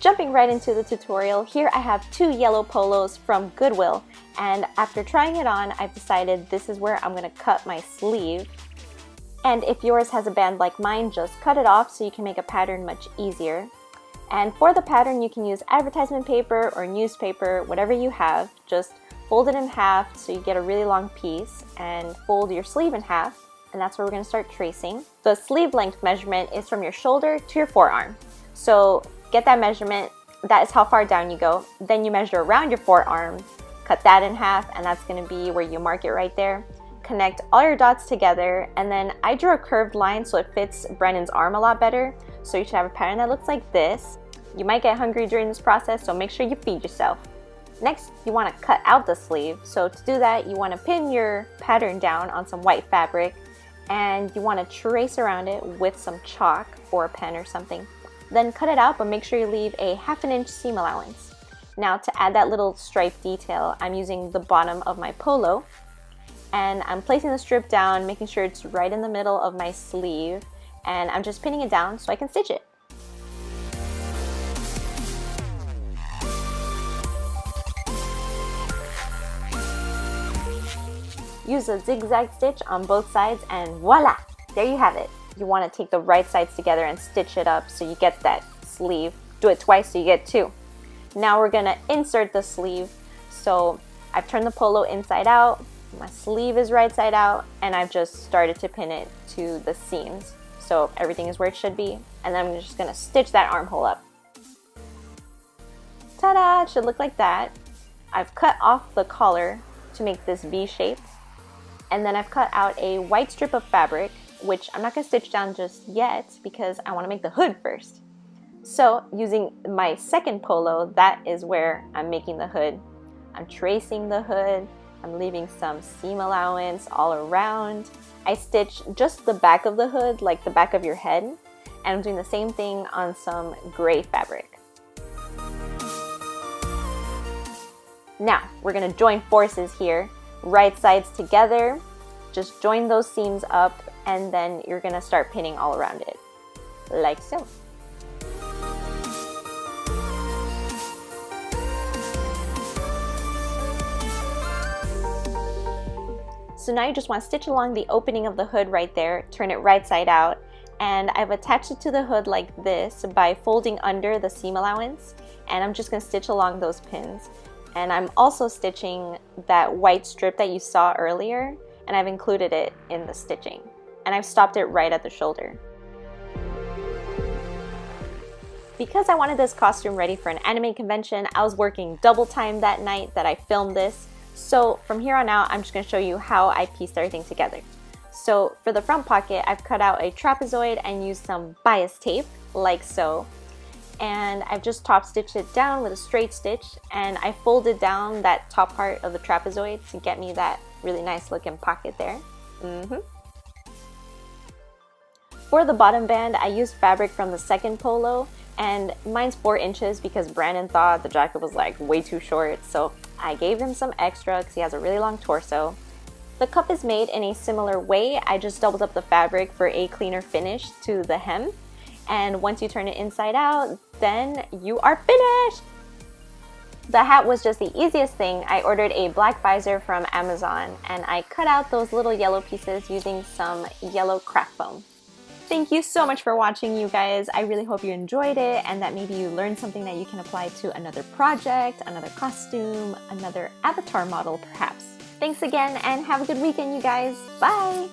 Jumping right into the tutorial, here I have 2 yellow polos from Goodwill, and after trying it on, I've decided this is where I'm going to cut my sleeve. And if yours has a band like mine, just cut it off so you can make a pattern much easier. And for the pattern, you can use advertisement paper or newspaper, whatever you have. Just fold it in half so you get a really long piece, and fold your sleeve in half, and that's where we're going to start tracing. The sleeve length measurement is from your shoulder to your forearm. So get that measurement, that is how far down you go. Then you measure around your forearm, cut that in half, and that's going to be where you mark it right there. Connect all your dots together, and then I drew a curved line so it fits Brennan's arm a lot better. So you should have a pattern that looks like this. You might get hungry during this process, so make sure you feed yourself. Next, you want to cut out the sleeve. So to do that, you want to pin your pattern down on some white fabric, and you want to trace around it with some chalk or a pen or something. Then cut it out, but make sure you leave a 1/2 inch seam allowance. Now to add that little stripe detail, I'm using the bottom of my polo, and I'm placing the strip down, making sure it's right in the middle of my sleeve, and I'm just pinning it down so I can stitch it. Use a zigzag stitch on both sides, and voila! There you have it. You want to take the right sides together and stitch it up so you get that sleeve. Do it twice so you get 2. Now we're going to insert the sleeve. So I've turned the polo inside out, my sleeve is right side out, and I've just started to pin it to the seams. So everything is where it should be, and then I'm just going to stitch that armhole up. Ta-da! It should look like that. I've cut off the collar to make this V shape, and then I've cut out a white strip of fabric, which I'm not going to stitch down just yet because I want to make the hood first. So using my second polo, that is where I'm making the hood. I'm tracing the hood, I'm leaving some seam allowance all around. I stitch just the back of the hood, like the back of your head, and I'm doing the same thing on some gray fabric. Now, we're going to join forces here, right sides together. Just join those seams up, and then you're going to start pinning all around it, like so. So now you just want to stitch along the opening of the hood right there, turn it right side out, and I've attached it to the hood like this by folding under the seam allowance, and I'm just going to stitch along those pins. And I'm also stitching that white strip that you saw earlier, and I've included it in the stitching. And I've stopped it right at the shoulder. Because I wanted this costume ready for an anime convention, I was working double time that night that I filmed this. So from here on out, I'm just going to show you how I pieced everything together. So for the front pocket, I've cut out a trapezoid and used some bias tape, like so. And I've just top stitched it down with a straight stitch, and I folded down that top part of the trapezoid to get me that really nice looking pocket there. For the bottom band, I used fabric from the second polo, and mine's 4 inches because Brandon thought the jacket was like way too short, so I gave him some extra because he has a really long torso. The cuff is made in a similar way. I just doubled up the fabric for a cleaner finish to the hem. And once you turn it inside out, then you are finished! The hat was just the easiest thing. I ordered a black visor from Amazon, and I cut out those little yellow pieces using some yellow craft foam. Thank you so much for watching, you guys. I really hope you enjoyed it and that maybe you learned something that you can apply to another project, another costume, another avatar model perhaps. Thanks again, and have a good weekend, you guys. Bye!